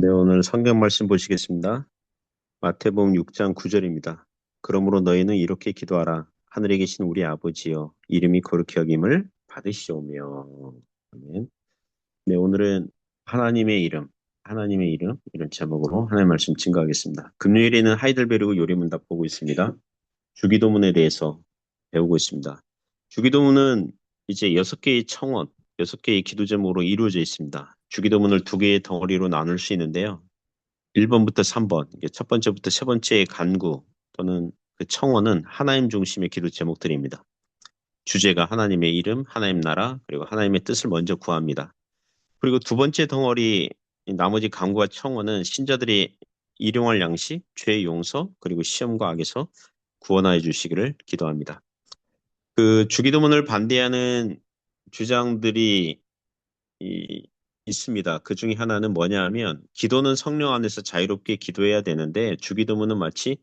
네, 오늘 성경 말씀 보시겠습니다. 마태복음 6장 9절입니다. 그러므로 너희는 이렇게 기도하라. 하늘에 계신 우리 아버지여, 이름이 거룩히 여김을 받으시오며. 아멘. 네, 오늘은 하나님의 이름, 이런 제목으로 하나님 말씀 증거하겠습니다. 금요일에는 하이델베르그 요리문답 보고 있습니다. 주기도문에 대해서 배우고 있습니다. 주기도문은 이제 6개의 청원, 6개의 기도 제목으로 이루어져 있습니다. 주기도문을 2개의 덩어리로 나눌 수 있는데요. 1번부터 3번, 이게 첫 번째부터 세 번째의 간구 또는 그 청원은 하나님 중심의 기도 제목들입니다. 주제가 하나님의 이름, 하나님 나라, 그리고 하나님의 뜻을 먼저 구합니다. 그리고 두 번째 덩어리, 이 나머지 간구와 청원은 신자들이 일용할 양식, 죄 용서, 그리고 시험과 악에서 구원하여 주시기를 기도합니다. 그 주기도문을 반대하는 주장들이 있습니다. 그 중에 하나는 뭐냐 하면 기도는 성령 안에서 자유롭게 기도해야 되는데 주기도문은 마치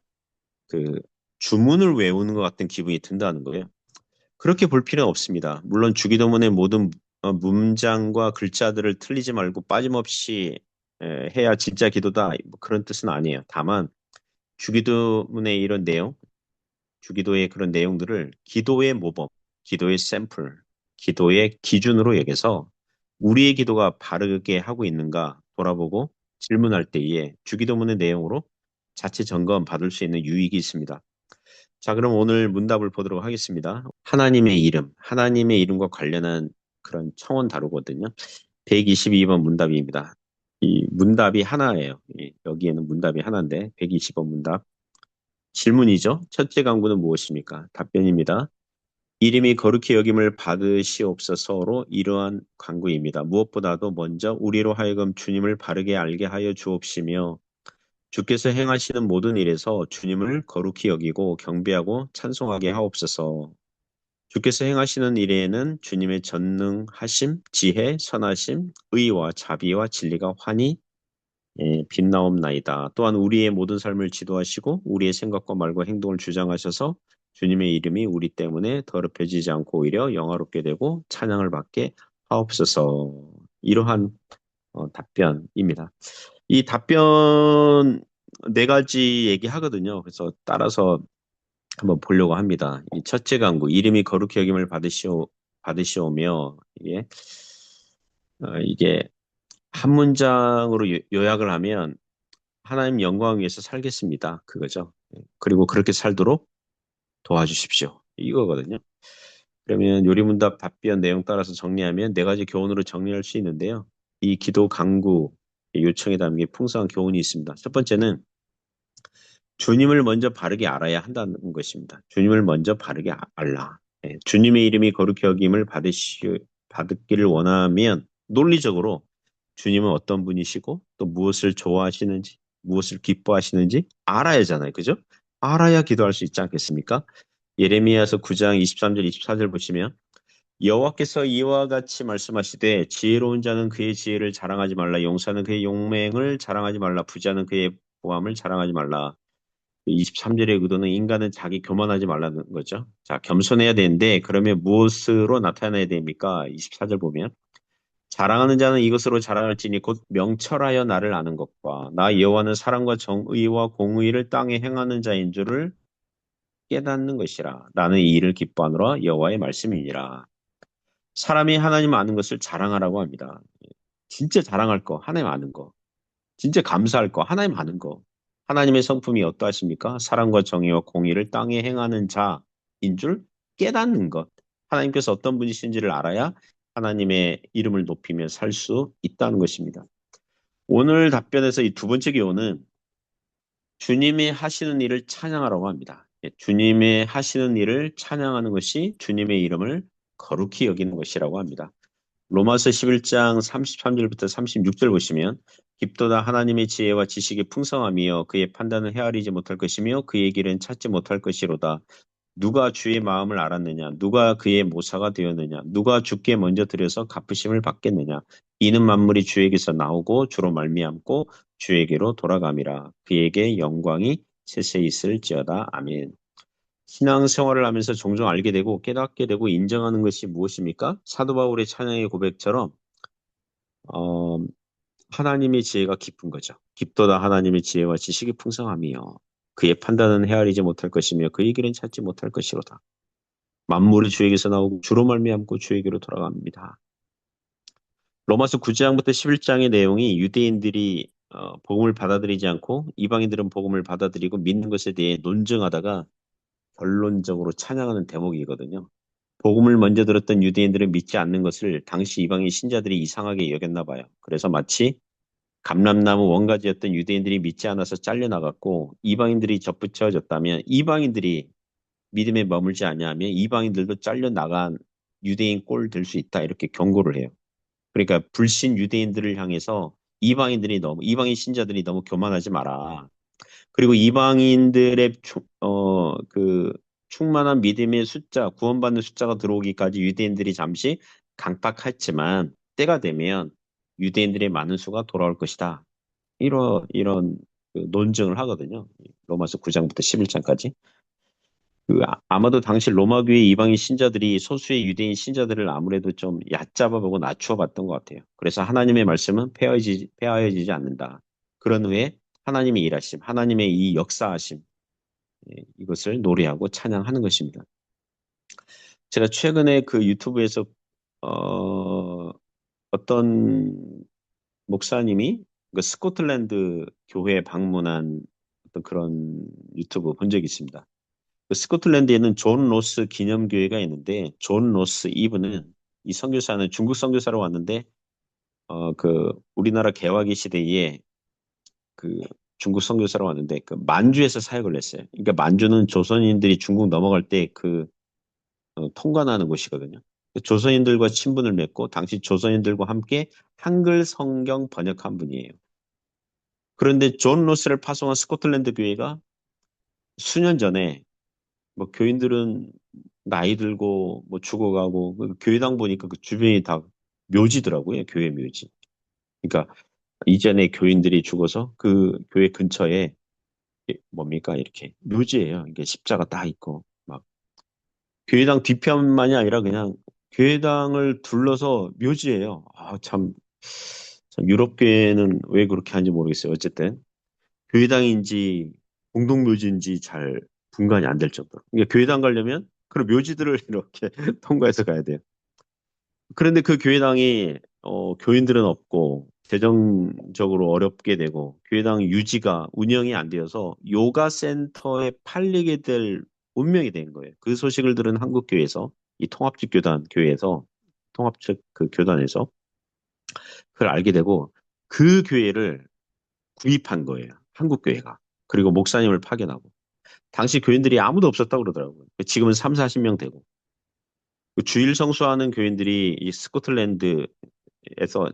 그 주문을 외우는 것 같은 기분이 든다는 거예요. 그렇게 볼 필요는 없습니다. 물론 주기도문의 모든 문장과 글자들을 틀리지 말고 빠짐없이 해야 진짜 기도다, 뭐 그런 뜻은 아니에요. 다만 주기도문의 이런 내용, 주기도의 그런 내용들을 기도의 모범, 기도의 샘플, 기도의 기준으로 여겨서 우리의 기도가 바르게 하고 있는가 돌아보고 질문할 때에 주기도문의 내용으로 자체 점검 받을 수 있는 유익이 있습니다. 자, 그럼 오늘 문답을 보도록 하겠습니다. 하나님의 이름과 관련한 그런 청원 다루거든요. 122번 문답입니다. 이 문답이 하나예요. 여기에는 문답이 하나인데 120번 문답. 질문이죠. 첫째 강구는 무엇입니까? 답변입니다. 이름이 거룩히 여김을 받으시옵소서로 이러한 강구입니다. 무엇보다도 먼저 우리로 하여금 주님을 바르게 알게 하여 주옵시며 주께서 행하시는 모든 일에서 주님을 거룩히 여기고 경배하고 찬송하게 하옵소서. 주께서 행하시는 일에는 주님의 전능하심, 지혜, 선하심, 의와 자비와 진리가 환히 빛나옵나이다. 또한 우리의 모든 삶을 지도하시고 우리의 생각과 말과 행동을 주장하셔서 주님의 이름이 우리 때문에 더럽혀지지 않고 오히려 영화롭게 되고 찬양을 받게 하옵소서. 이러한 답변입니다. 이 답변 네 가지 얘기하거든요. 그래서 따라서 한번 보려고 합니다. 이 첫째 강구, 이름이 거룩히 여김을 받으시오며, 이게 한 문장으로 요약을 하면 하나님 영광을 위해서 살겠습니다. 그거죠. 그리고 그렇게 살도록 도와주십시오. 이거거든요. 그러면 요리문답 답변 내용 따라서 정리하면 네 가지 교훈으로 정리할 수 있는데요. 이 기도 강구 요청에 담긴 풍성한 교훈이 있습니다. 첫 번째는 주님을 먼저 바르게 알아야 한다는 것입니다. 주님을 먼저 바르게 알라. 주님의 이름이 거룩히 여김을 받기를 원하면 논리적으로 주님은 어떤 분이시고 또 무엇을 좋아하시는지 무엇을 기뻐하시는지 알아야 하잖아요. 그죠? 알아야 기도할 수 있지 않겠습니까? 예레미야서 9장 23절 24절 보시면 여호와께서 이와 같이 말씀하시되 지혜로운 자는 그의 지혜를 자랑하지 말라 용사는 그의 용맹을 자랑하지 말라 부자는 그의 보암을 자랑하지 말라. 23절의 의도는 인간은 자기 교만하지 말라는 거죠. 자, 겸손해야 되는데 그러면 무엇으로 나타내야 됩니까? 24절 보면 자랑하는 자는 이것으로 자랑할지니 곧 명철하여 나를 아는 것과 나 여호와는 사랑과 정의와 공의를 땅에 행하는 자인 줄을 깨닫는 것이라. 나는 이 일을 기뻐하노라 여호와의 말씀이니라. 사람이 하나님 아는 것을 자랑하라고 합니다. 진짜 자랑할 거, 하나님 아는 거. 진짜 감사할 거, 하나님 아는 거. 하나님의 성품이 어떠하십니까? 사랑과 정의와 공의를 땅에 행하는 자인 줄 깨닫는 것. 하나님께서 어떤 분이신지를 알아야 하나님의 이름을 높이며 살 수 있다는 것입니다. 오늘 답변에서 이 두 번째 교훈은 주님이 하시는 일을 찬양하라고 합니다. 주님의 하시는 일을 찬양하는 것이 주님의 이름을 거룩히 여기는 것이라고 합니다. 로마서 11장 33절부터 36절 보시면 깊도다 하나님의 지혜와 지식의 풍성함이여 그의 판단은 헤아리지 못할 것이며 그의 길은 찾지 못할 것이로다. 누가 주의 마음을 알았느냐? 누가 그의 모사가 되었느냐? 누가 주께 먼저 들여서 갚으심을 받겠느냐? 이는 만물이 주에게서 나오고 주로 말미암고 주에게로 돌아감이라. 그에게 영광이 세세 있을지어다. 아멘. 신앙생활을 하면서 종종 알게 되고 깨닫게 되고 인정하는 것이 무엇입니까? 사도 바울의 찬양의 고백처럼 어, 하나님의 지혜가 깊은 거죠. 깊도다 하나님의 지혜와 지식이 풍성하며 그의 판단은 헤아리지 못할 것이며 그의 길은 찾지 못할 것이로다. 만물이 주에게서 나오고 주로 말미암고 주에게로 돌아갑니다. 로마서 9장부터 11장의 내용이 유대인들이 복음을 받아들이지 않고 이방인들은 복음을 받아들이고 믿는 것에 대해 논증하다가 결론적으로 찬양하는 대목이거든요. 복음을 먼저 들었던 유대인들은 믿지 않는 것을 당시 이방인 신자들이 이상하게 여겼나 봐요. 그래서 마치 감람나무 원가지였던 유대인들이 믿지 않아서 잘려나갔고 이방인들이 접붙여졌다면 이방인들이 믿음에 머물지 아니하면 이방인들도 잘려나간 유대인 꼴 될 수 있다 이렇게 경고를 해요. 그러니까 불신 유대인들을 향해서 이방인 신자들이 너무 교만하지 마라. 그리고 이방인들의 그 충만한 믿음의 숫자, 구원받는 숫자가 들어오기까지 유대인들이 잠시 강박했지만 때가 되면 유대인들의 많은 수가 돌아올 것이다. 이런 그 논증을 하거든요. 로마서 9장부터 11장까지. 아마도 당시 로마 교회 이방인 신자들이 소수의 유대인 신자들을 아무래도 좀 얕잡아보고 낮추어 봤던 것 같아요. 그래서 하나님의 말씀은 폐하여지지 않는다. 그런 후에 하나님의 일하심, 하나님의 이 역사하심, 이것을 노래하고 찬양하는 것입니다. 제가 최근에 그 유튜브에서 어, 어떤 목사님이 그 스코틀랜드 교회에 방문한 어떤 그런 유튜브 본 적이 있습니다. 그 스코틀랜드에는 존 로스 기념교회가 있는데 존 로스 이브는 이 선교사는 중국 선교사로 왔는데 그 우리나라 개화기 시대에 그 중국 선교사로 왔는데 그 만주에서 사역을 했어요. 그러니까 만주는 조선인들이 중국 넘어갈 때 그 통관하는 곳이거든요. 조선인들과 친분을 맺고 당시 조선인들과 함께 한글 성경 번역한 분이에요. 그런데 존 로스를 파송한 스코틀랜드 교회가 수년 전에 뭐 교인들은 나이 들고 뭐 죽어가고 그 교회당 보니까 그 주변이 다 묘지더라고요. 교회 묘지. 그러니까 이전에 교인들이 죽어서 그 교회 근처에 뭡니까 이렇게 묘지예요. 이게 십자가 딱 있고 막 교회당 뒤편만이 아니라 그냥 교회당을 둘러서 묘지예요. 참 유럽 교회는 왜 그렇게 하는지 모르겠어요. 어쨌든 교회당인지 공동묘지인지 잘 분간이 안 될 정도로. 그러니까 교회당 가려면 그런 묘지들을 이렇게 통과해서 가야 돼요. 그런데 그 교회당이 교인들은 없고 재정적으로 어렵게 되고 교회당 유지가 운영이 안 되어서 요가 센터에 팔리게 될 운명이 된 거예요. 그 소식을 들은 한국 교회에서 이 통합직 교단 교회에서 통합적 그 교단에서 그걸 알게 되고 그 교회를 구입한 거예요. 한국 교회가. 그리고 목사님을 파견하고. 당시 교인들이 아무도 없었다고 그러더라고요. 지금은 3, 40명 되고. 그 주일 성수하는 교인들이 이 스코틀랜드에서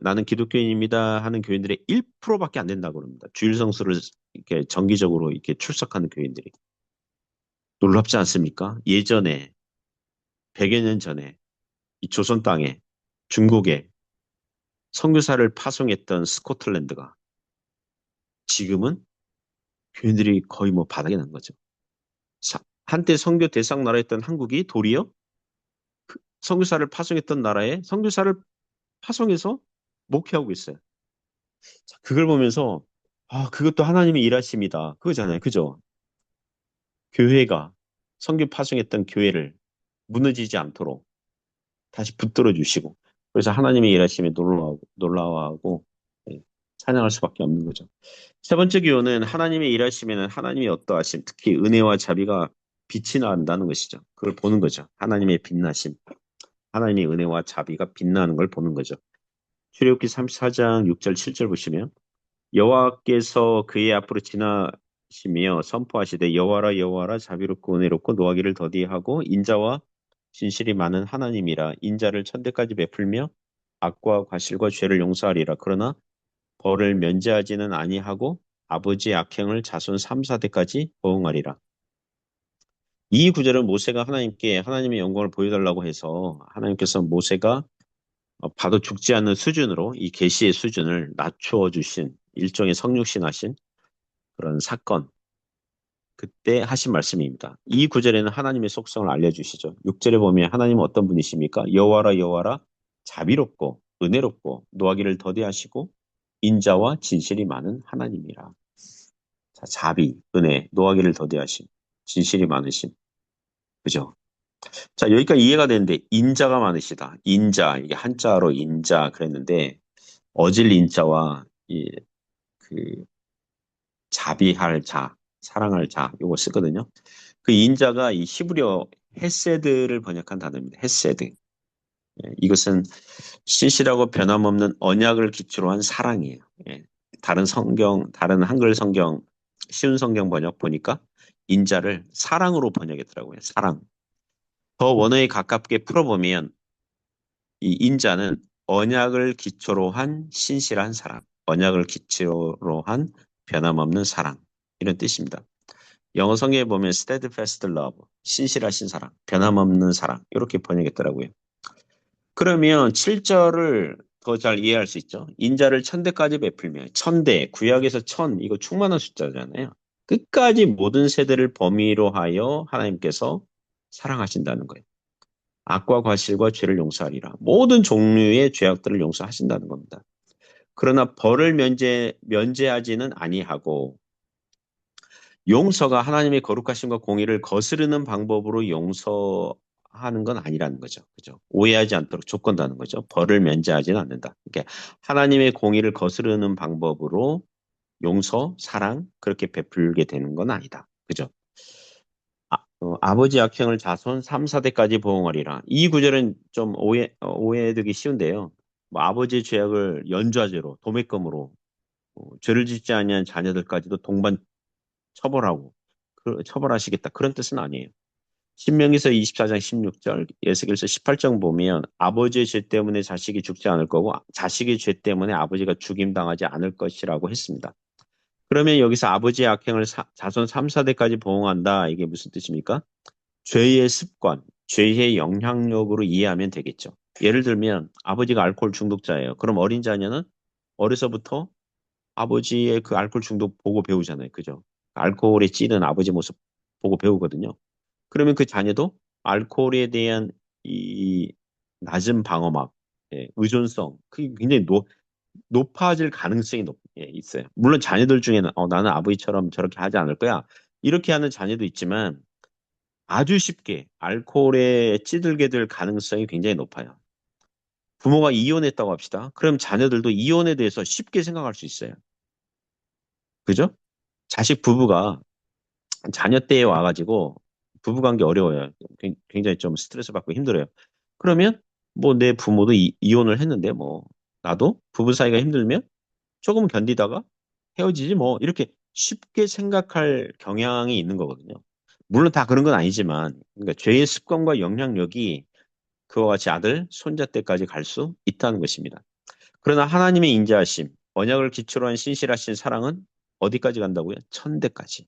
나는 기독교인입니다 하는 교인들의 1%밖에 안 된다고 그럽니다. 주일 성수를 이렇게 정기적으로 이렇게 출석하는 교인들이. 놀랍지 않습니까? 예전에 100여 년 전에 이 조선 땅에 중국에 선교사를 파송했던 스코틀랜드가 지금은 교인들이 거의 뭐 바닥이 난 거죠. 한때 선교 대상 나라였던 한국이 도리어 선교사를 파송했던 나라에 선교사를 파송해서 목회하고 있어요. 자, 그걸 보면서 그것도 하나님의 일하심이다. 그거잖아요. 그죠? 교회가 선교 파송했던 교회를 무너지지 않도록 다시 붙들어 주시고 그래서 하나님의 일하심에 놀라워하고 예, 찬양할 수밖에 없는 거죠. 세 번째 기호는 하나님의 일하심에는 하나님의 어떠하심, 특히 은혜와 자비가 빛이 난다는 것이죠. 그걸 보는 거죠. 하나님의 빛나심, 하나님의 은혜와 자비가 빛나는 걸 보는 거죠. 출애굽기 34장 6절 7절 보시면 여호와께서 그의 앞으로 지나시며 선포하시되 여호와라 여호와라 자비롭고 은혜롭고 노하기를 더디하고 인자와 진실이 많은 하나님이라 인자를 천대까지 베풀며 악과 과실과 죄를 용서하리라. 그러나 벌을 면제하지는 아니하고 아버지의 악행을 자손 3, 4대까지 보응하리라. 이 구절은 모세가 하나님께 하나님의 영광을 보여달라고 해서 하나님께서 모세가 봐도 죽지 않는 수준으로 이 계시의 수준을 낮추어 주신 일종의 성육신하신 그런 사건 그때 하신 말씀입니다. 이 구절에는 하나님의 속성을 알려주시죠. 6절에 보면 하나님은 어떤 분이십니까? 여호와라 여호와라 자비롭고 은혜롭고 노하기를 더디하시고 인자와 진실이 많은 하나님이라. 자, 자비, 은혜, 노하기를 더디하심, 진실이 많으심. 그죠? 자, 여기까지 이해가 되는데, 인자가 많으시다. 인자, 이게 한자로 인자 그랬는데, 어질 인자와 그 자비할 자, 사랑할 자, 요거 쓰거든요. 그 인자가 이 히브리어 헤세드를 번역한 단어입니다. 헤세드. 예, 이것은 신실하고 변함없는 언약을 기초로 한 사랑이에요. 예, 다른 한글 성경, 쉬운 성경 번역 보니까 인자를 사랑으로 번역했더라고요. 사랑. 더 원어에 가깝게 풀어보면 이 인자는 언약을 기초로 한 신실한 사랑, 언약을 기초로 한 변함없는 사랑 이런 뜻입니다. 영어 성경에 보면 steadfast love, 신실하신 사랑, 변함없는 사랑 이렇게 번역했더라고요. 그러면 7절을 더 잘 이해할 수 있죠. 인자를 천대까지 베풀며 천대, 구약에서 천 이거 충만한 숫자잖아요. 끝까지 모든 세대를 범위로 하여 하나님께서 사랑하신다는 거예요. 악과 과실과 죄를 용서하리라. 모든 종류의 죄악들을 용서하신다는 겁니다. 그러나 벌을 면제하지는 아니하고 용서가 하나님의 거룩하심과 공의를 거스르는 방법으로 용서하는 건 아니라는 거죠. 그죠? 오해하지 않도록 조건다는 거죠. 벌을 면제하지는 않는다. 그러니까 하나님의 공의를 거스르는 방법으로 용서, 사랑 그렇게 베풀게 되는 건 아니다. 그죠? 아버지 악행을 자손 3, 4대까지 보응하리라. 이 구절은 좀 오해되기 쉬운데요. 뭐 아버지의 죄악을 연좌죄로, 도매금으로, 죄를 짓지 아니한 자녀들까지도 동반 처벌하고, 처벌하시겠다. 그런 뜻은 아니에요. 신명기서 24장 16절, 에스겔서 18장 보면 아버지의 죄 때문에 자식이 죽지 않을 거고, 자식의 죄 때문에 아버지가 죽임당하지 않을 것이라고 했습니다. 그러면 여기서 아버지의 악행을 자손 3, 4대까지 보응한다. 이게 무슨 뜻입니까? 죄의 습관, 죄의 영향력으로 이해하면 되겠죠. 예를 들면 아버지가 알코올 중독자예요. 그럼 어린 자녀는 어려서부터 아버지의 그 알코올 중독 보고 배우잖아요. 그죠? 알코올에 찌든 아버지 모습 보고 배우거든요. 그러면 그 자녀도 알코올에 대한 이 낮은 방어막, 예, 의존성, 그게 굉장히 높아질 가능성이 있어요. 물론 자녀들 중에는 나는 아버지처럼 저렇게 하지 않을 거야. 이렇게 하는 자녀도 있지만 아주 쉽게 알코올에 찌들게 될 가능성이 굉장히 높아요. 부모가 이혼했다고 합시다. 그럼 자녀들도 이혼에 대해서 쉽게 생각할 수 있어요. 그죠? 자식 부부가 자녀 때에 와가지고 부부관계 어려워요. 굉장히 좀 스트레스 받고 힘들어요. 그러면 뭐 내 부모도 이혼을 했는데 뭐 나도 부부 사이가 힘들면 조금 견디다가 헤어지지 뭐 이렇게 쉽게 생각할 경향이 있는 거거든요. 물론 다 그런 건 아니지만 그러니까 죄의 습관과 영향력이 그와 같이 아들, 손자 때까지 갈 수 있다는 것입니다. 그러나 하나님의 인자하심, 언약을 기초로 한 신실하신 사랑은 어디까지 간다고요? 천대까지.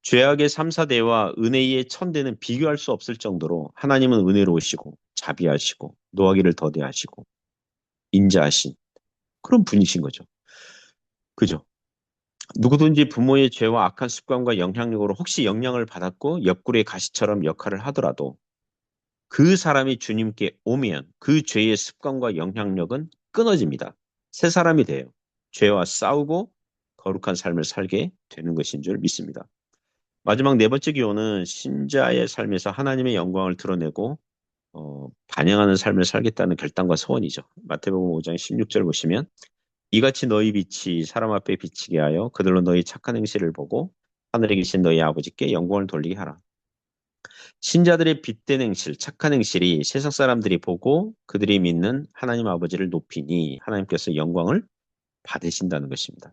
죄악의 3, 4대와 은혜의 천대는 비교할 수 없을 정도로 하나님은 은혜로우시고 자비하시고 노하기를 더디하시고 인자하신 그런 분이신 거죠. 그죠? 누구든지 부모의 죄와 악한 습관과 영향력으로 혹시 영향을 받았고 옆구리의 가시처럼 역할을 하더라도 그 사람이 주님께 오면 그 죄의 습관과 영향력은 끊어집니다. 새 사람이 돼요. 죄와 싸우고 거룩한 삶을 살게 되는 것인 줄 믿습니다. 마지막 네 번째 기호는 신자의 삶에서 하나님의 영광을 드러내고 반영하는 삶을 살겠다는 결단과 소원이죠. 마태복음 5장 16절 보시면 이같이 너희 빛이 사람 앞에 비치게 하여 그들로 너희 착한 행실을 보고 하늘에 계신 너희 아버지께 영광을 돌리게 하라. 신자들의 빛된 행실, 착한 행실이 세상 사람들이 보고 그들이 믿는 하나님 아버지를 높이니 하나님께서 영광을 받으신다는 것입니다.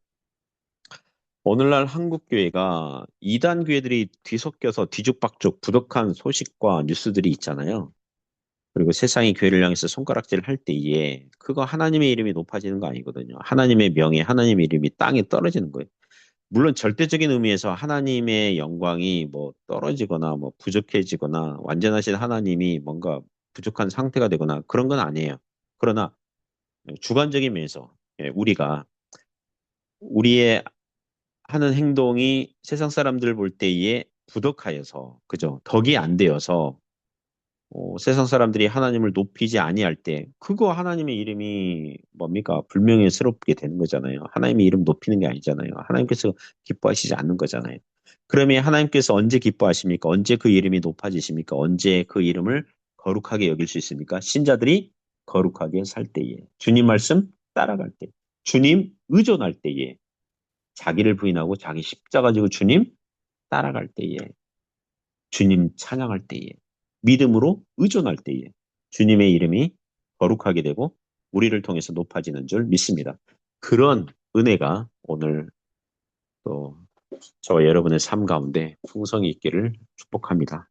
오늘날 한국교회가 이단 교회들이 뒤섞여서 뒤죽박죽 부덕한 소식과 뉴스들이 있잖아요. 그리고 세상이 교회를 향해서 손가락질을 할 때에 그거 하나님의 이름이 높아지는 거 아니거든요. 하나님의 명예, 하나님의 이름이 땅에 떨어지는 거예요. 물론 절대적인 의미에서 하나님의 영광이 뭐 떨어지거나 뭐 부족해지거나 완전하신 하나님이 뭔가 부족한 상태가 되거나 그런 건 아니에요. 그러나 주관적인 면에서 우리가 우리의 하는 행동이 세상 사람들 볼 때에 부족하여서 그죠? 덕이 안 되어서 세상 사람들이 하나님을 높이지 아니할 때 그거 하나님의 이름이 뭡니까? 불명예스럽게 되는 거잖아요. 하나님의 이름 높이는 게 아니잖아요. 하나님께서 기뻐하시지 않는 거잖아요. 그러면 하나님께서 언제 기뻐하십니까? 언제 그 이름이 높아지십니까? 언제 그 이름을 거룩하게 여길 수 있습니까? 신자들이 거룩하게 살 때에, 주님 말씀 따라갈 때, 주님 의존할 때에, 자기를 부인하고 자기 십자가 지고 주님 따라갈 때에, 주님 찬양할 때에, 믿음으로 의존할 때에 주님의 이름이 거룩하게 되고 우리를 통해서 높아지는 줄 믿습니다. 그런 은혜가 오늘 또 저와 여러분의 삶 가운데 풍성이 있기를 축복합니다.